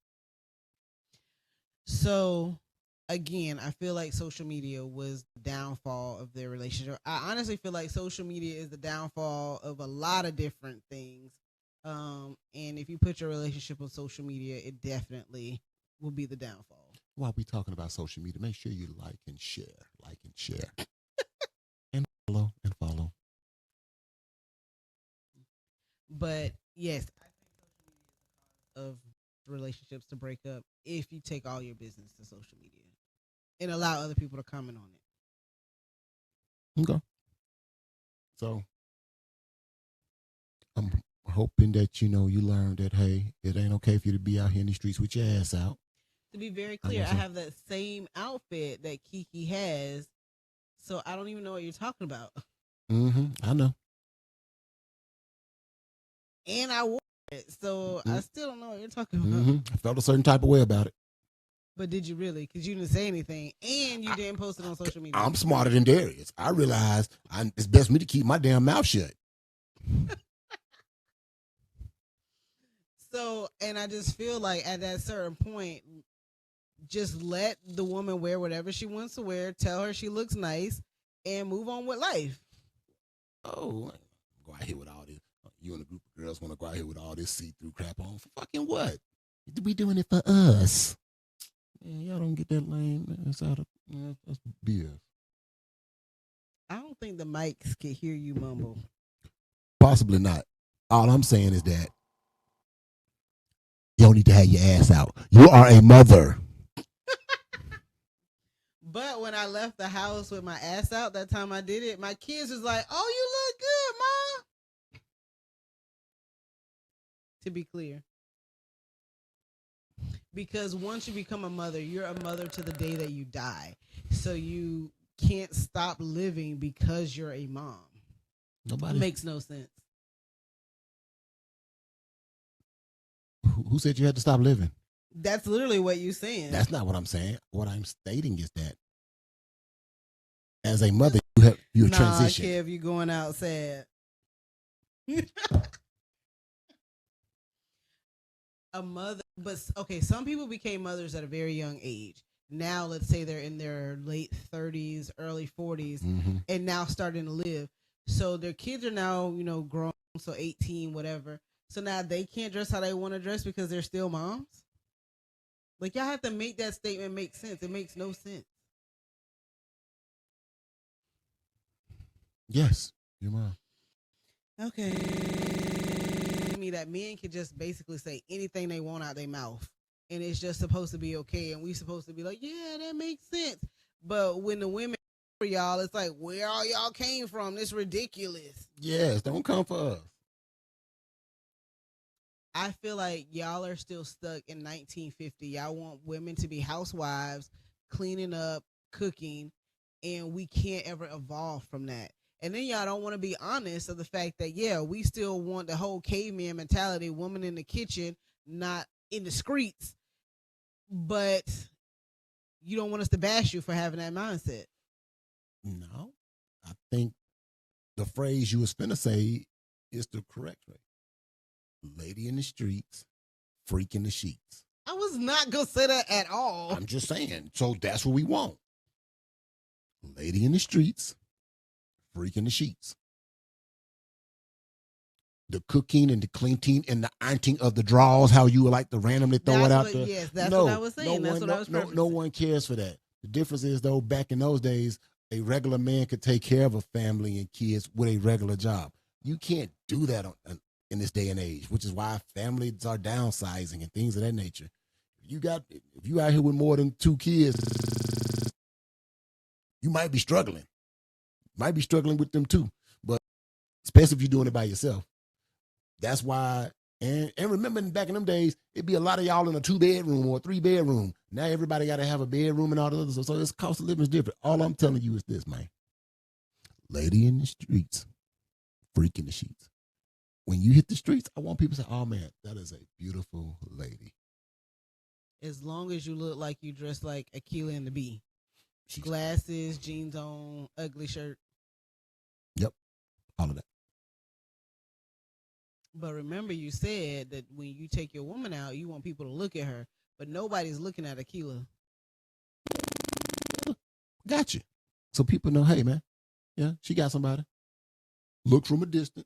So again, I feel like social media was the downfall of their relationship. I honestly feel like social media is the downfall of a lot of different things. And if you put your relationship on social media, it definitely will be the downfall. While we talking about social media, make sure you like and share, and follow. But yes, I think social media is a cause of relationships to break up if you take all your business to social media and allow other people to comment on it. Okay. So I'm hoping that you learned that hey, it ain't okay for you to be out here in the streets with your ass out. To be very clear, I have that same outfit that Kiki has, so I don't even know what you're talking about. I know. And I wore it, so I still don't know what you're talking about. I felt a certain type of way about it. But did you really? Because you didn't say anything, and you didn't post it on social media. I'm smarter than Darius. I realized it's best for me to keep my damn mouth shut. So, and I just feel like at that certain point, just let the woman wear whatever she wants to wear, tell her she looks nice, and move on with life. Oh, go out here with all this. You and a group of girls want to go out here with all this see-through crap on. For fucking what? We doing it for us. Man, y'all don't get that lame. That's out of that's BS. I don't think the mics can hear you mumble. Possibly not. All I'm saying is that you don't need to have your ass out. You are a mother. But when I left the house with my ass out, that time I did it, my kids was like, "Oh, you look good, Mom." To be clear. Because once you become a mother, you're a mother to the day that you die. So you can't stop living because you're a mom. Nobody. It makes no sense. Who said you had to stop living? That's literally what you're saying. That's not what I'm saying. What I'm stating is that as a mother, you're transition. Nah, Kev, you going out sad. A mother, but okay, some people became mothers at a very young age. Now, let's say they're in their late 30s, early 40s, and now starting to live. So their kids are now, grown, so 18, whatever. So now they can't dress how they want to dress because they're still moms. Like, y'all have to make that statement make sense. It makes no sense. Yes, your mom. Okay. Me that men can just basically say anything they want out their mouth, and it's just supposed to be okay, and we supposed to be like, yeah, that makes sense. But when the women for y'all, it's like, where all y'all came from? This ridiculous. Yes, don't come for us. I feel like y'all are still stuck in 1950. Y'all want women to be housewives, cleaning up, cooking, and we can't ever evolve from that. And then y'all don't want to be honest of the fact that, yeah, we still want the whole caveman mentality, woman in the kitchen, not in the streets. But you don't want us to bash you for having that mindset. No, I think the phrase you was finna say is the correct way. Lady in the streets, freak in the sheets. I was not going to say that at all. I'm just saying. So that's what we want. Lady in the streets, freak in the sheets. The cooking and the cleaning and the ironing of the drawers, how you would like to randomly throw it out there. Yes, that's what I was saying. That's what I was no one cares for that. The difference is, though, back in those days, a regular man could take care of a family and kids with a regular job. You can't do that in this day and age, which is why families are downsizing and things of that nature. If you out here with more than 2 kids, you might be struggling. Might be struggling with them too, but especially if you're doing it by yourself. That's why. And remember, back in them days, it'd be a lot of y'all in a 2-bedroom or a 3-bedroom. Now everybody got to have a bedroom and all the others. So this cost of living is different. All I'm telling you is this, man. Lady in the streets, freak in the sheets. When you hit the streets, I want people to say, "Oh man, that is a beautiful lady." As long as you look like you dress like Aquila and the Bee. She's- Glasses, jeans on, ugly shirt. Yep, all of that. But remember, you said that when you take your woman out, you want people to look at her, but nobody's looking at Aquila. Got you. So people know, hey man, yeah, she got somebody. Look from a distance.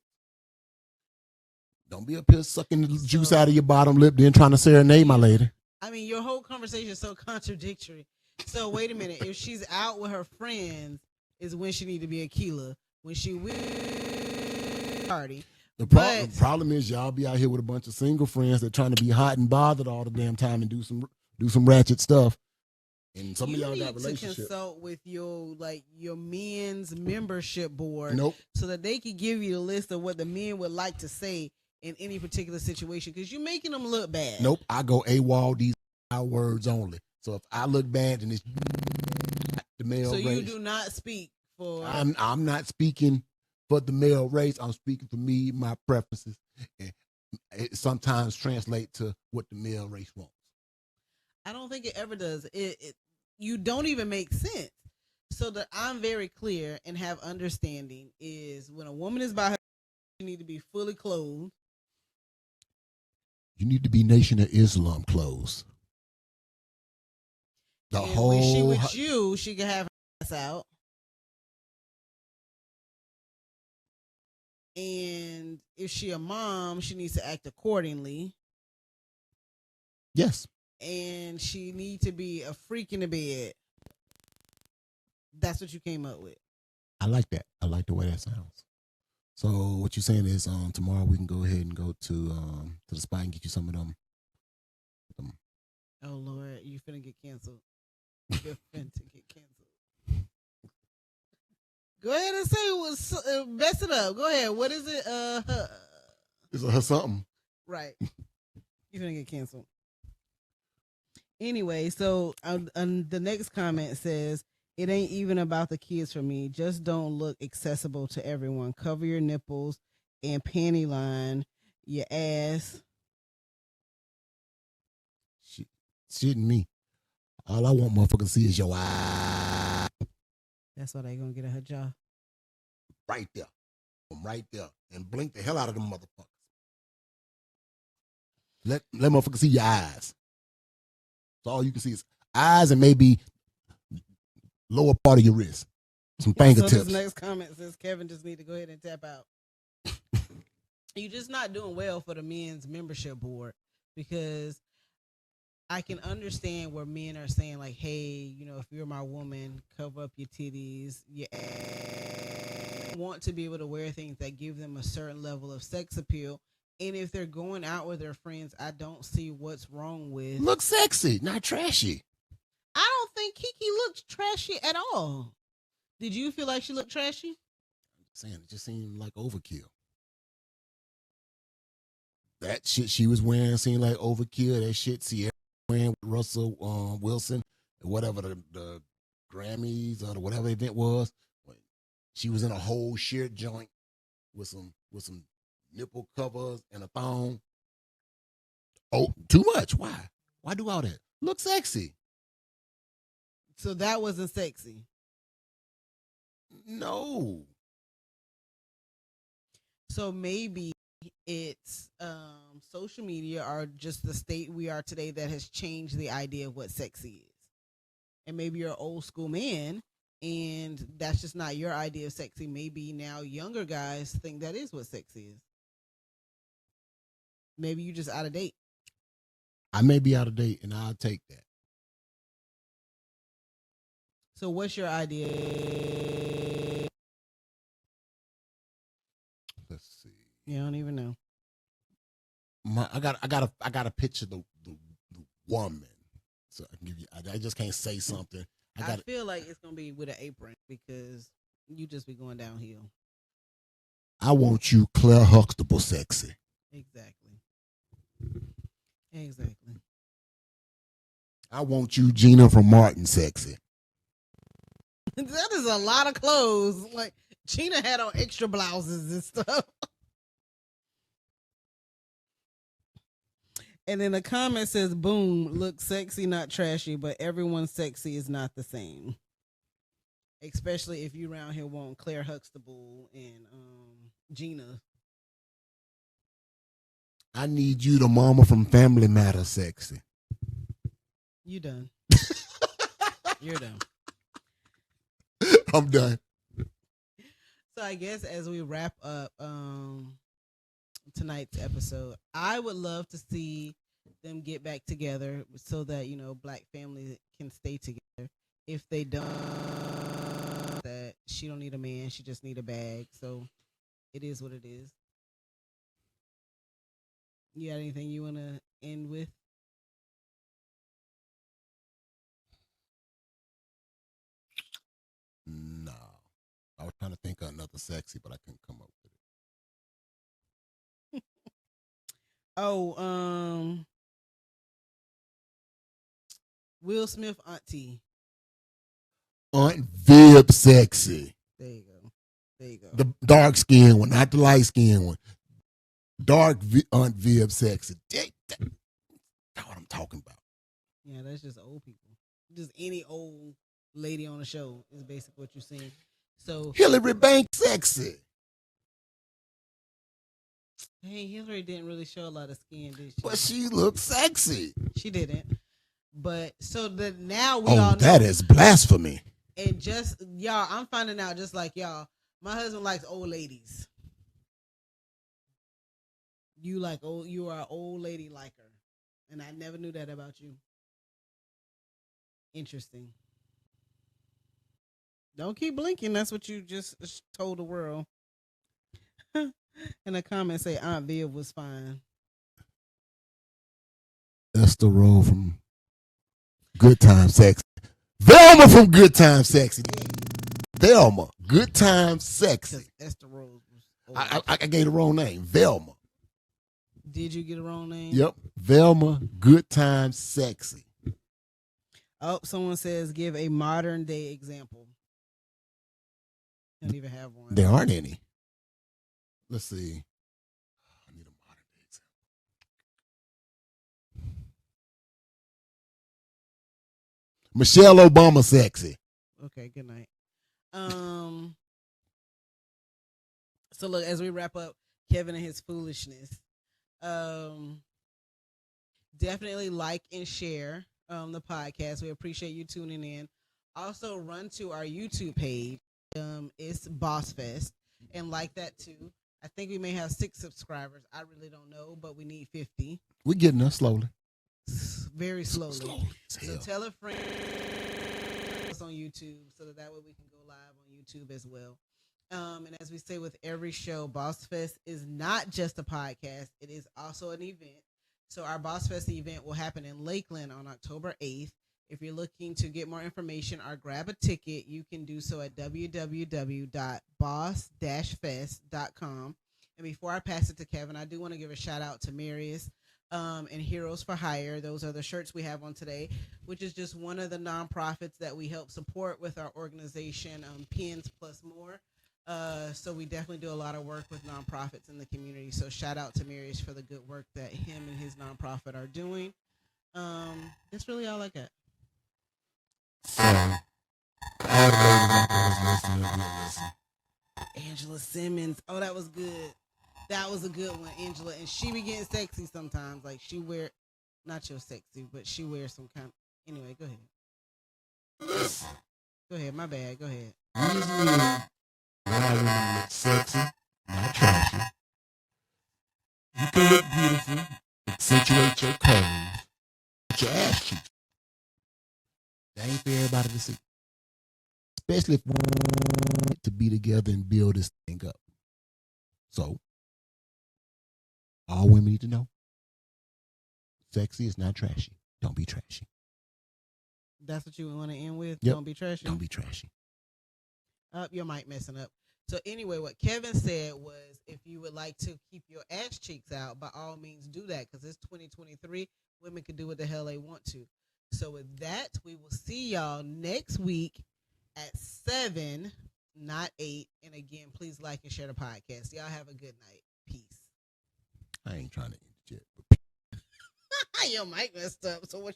Don't be up here sucking the juice out of your bottom lip, then trying to serenade my lady. I mean, your whole conversation is so contradictory. So wait a minute. If she's out with her friends, is when she need to be Aquila. When she with party. The But- problem is y'all be out here with a bunch of single friends that trying to be hot and bothered all the damn time and do some ratchet stuff. And some you of y'all need got to relationships. consult with your men's membership board Nope. so that they can give you a list of what the men would like to say in any particular situation because you're making them look bad. Nope. I go AWOL, these are words only. So if I look bad, then it's the male So race. you do not speak for. I'm not speaking for the male race. I'm speaking for me, my preferences. And it sometimes translate to what the male race wants. I don't think it ever does. You don't even make sense. So that I'm very clear and have understanding is when a woman is by her, she need to be fully clothed. You need to be Nation of Islam clothes. The And whole when she with you, she can have her ass out. And if she a mom, she needs to act accordingly. yes. And she need to be a freak in the bed. That's what you came up with. I like that. I like the way that sounds. So what you're saying is tomorrow we can go ahead and go to the spot and get you some of them. Oh Lord, you finna get canceled. You're finna get canceled. Go ahead and say what's mess it up. Go ahead. What is it? It's a something. Right. You're gonna get canceled. Anyway, so the next comment says, "It ain't even about the kids for me. Just don't look accessible to everyone. Cover your nipples and panty line, your ass." Shit and me. All I want motherfuckers to see is your eye That's why they gonna get her jaw. right there. From right there. And blink the hell out of them motherfuckers. Let motherfuckers see your eyes. So all you can see is eyes and maybe lower part of your wrist. Some So fingertips. this next comment says Kevin just need to go ahead and tap out. You're just not doing well for the men's membership board because I can understand where men are saying like, hey, you know, if you're my woman, cover up your titties, your ass. Want to be able to wear things that give them a certain level of sex appeal. And if they're going out with their friends, I don't see what's wrong with. Look sexy, not trashy. I don't think Kiki looked trashy at all. Did you feel like she looked trashy? Saying it just seemed like overkill. That shit she was wearing seemed like overkill. That shit Sierra wearing with Russell Wilson, whatever the Grammys or whatever event was. She was in a whole shirt joint with some nipple covers and a thong. Oh, too much. Why? Why do all that? Look sexy. So that wasn't sexy. No. So maybe it's social media or just the state we are today that has changed the idea of what sexy is. And maybe you're an old school man and that's just not your idea of sexy. Maybe now younger guys think that is what sexy is. Maybe you just out of date. I may be out of date and I'll take that. So what's your idea? Let's see. You don't even know. I got a picture of the woman. So I can give you I just can't say something. I feel like it's gonna be with an apron because you just be going downhill. I want you Claire Huxtable sexy. Exactly. Exactly. I want you Gina from Martin sexy. That is a lot of clothes. Like Gina had on extra blouses and stuff. And then the comment says, boom, look sexy, not trashy, but everyone's sexy is not the same. Especially if you around here want Claire Huxtable and Gina. I need you, the mama from Family Matters, sexy. You done. You're done. I'm done. So I guess as we wrap up tonight's episode, I would love to see them get back together so that, you know, black families can stay together. If they don't, that she don't need a man, she just need a bag. So it is what it is. You got anything you want to end with? No. I was trying to think of another sexy, but I couldn't come up with it. Oh, Will Smith auntie. Aunt Viv sexy. There you go. There you go. The dark skinned one, not the light skinned one. Aunt Viv sexy. That's what I'm talking about. Yeah, that's just old people. Just any old lady on the show is basically what you're seeing. So Hillary Banks sexy. hey, Hillary didn't really show a lot of skin, did she? But she looks sexy. She didn't. But so that now we Oh, all know. that is blasphemy. And just y'all, I'm finding out just like y'all. My husband likes old ladies. You are an old lady liker, and I never knew that about you. Interesting. Don't keep blinking. That's what you just told the world. And the comments say Aunt Viv was fine. That's the role from Good Time Sexy. Velma from Good Time Sexy. Velma, Good Time Sexy. Esther Rose was old. I gave the wrong name. Velma. Did you get the wrong name? Yep. Velma, Good Time Sexy. Oh, someone says give a modern day example. Don't even have one. There aren't any. Let's see. I need a modern day example. Michelle Obama sexy. Okay, good night. So look, as we wrap up Kevin and his foolishness, definitely like and share the podcast. We appreciate you tuning in. Also, run to our YouTube page. It's Boss Fest, and like that too. I think we may have 6 subscribers. I really don't know, but we need 50. We're getting there slowly. Very slowly. as So hell. tell a friend us on YouTube so that way we can go live on YouTube as well. And as we say with every show, Boss Fest is not just a podcast. It is also an event. So our Boss Fest event will happen in Lakeland on October 8th. If you're looking to get more information or grab a ticket, you can do so at www.boss-fest.com. And before I pass it to Kevin, I do want to give a shout out to Marius and Heroes for Hire. Those are the shirts we have on today, which is just one of the nonprofits that we help support with our organization, Pins Plus More. So we definitely do a lot of work with nonprofits in the community. So shout out to Marius for the good work that him and his nonprofit are doing. That's really all I got. So, all the ladies out there that's listening, good listen. Angela Simmons. Oh, that was good. That was a good one, Angela. And she be getting sexy sometimes. Like she wear, not your sexy, but she wears some kind. Anyway, go ahead. Listen, Go ahead. My bad. Go ahead. usually when I women look sexy, not trashy. You can look beautiful, accentuate your curves, but your ass cheeks. That ain't for everybody to see. Especially if we want to be together and build this thing up. So, all women need to know, sexy is not trashy. Don't be trashy. That's what you want to end with. Yep. Don't be trashy. Don't be trashy. Your mic messing up. So anyway, what Kevin said was, if you would like to keep your ass cheeks out, by all means do that, because it's 2023. Women can do what the hell they want to. So with that, we will see y'all next week at 7 not 8. And again, please like and share the podcast. Y'all have a good night. Peace. I ain't trying to end it yet. Your mic messed up. So what?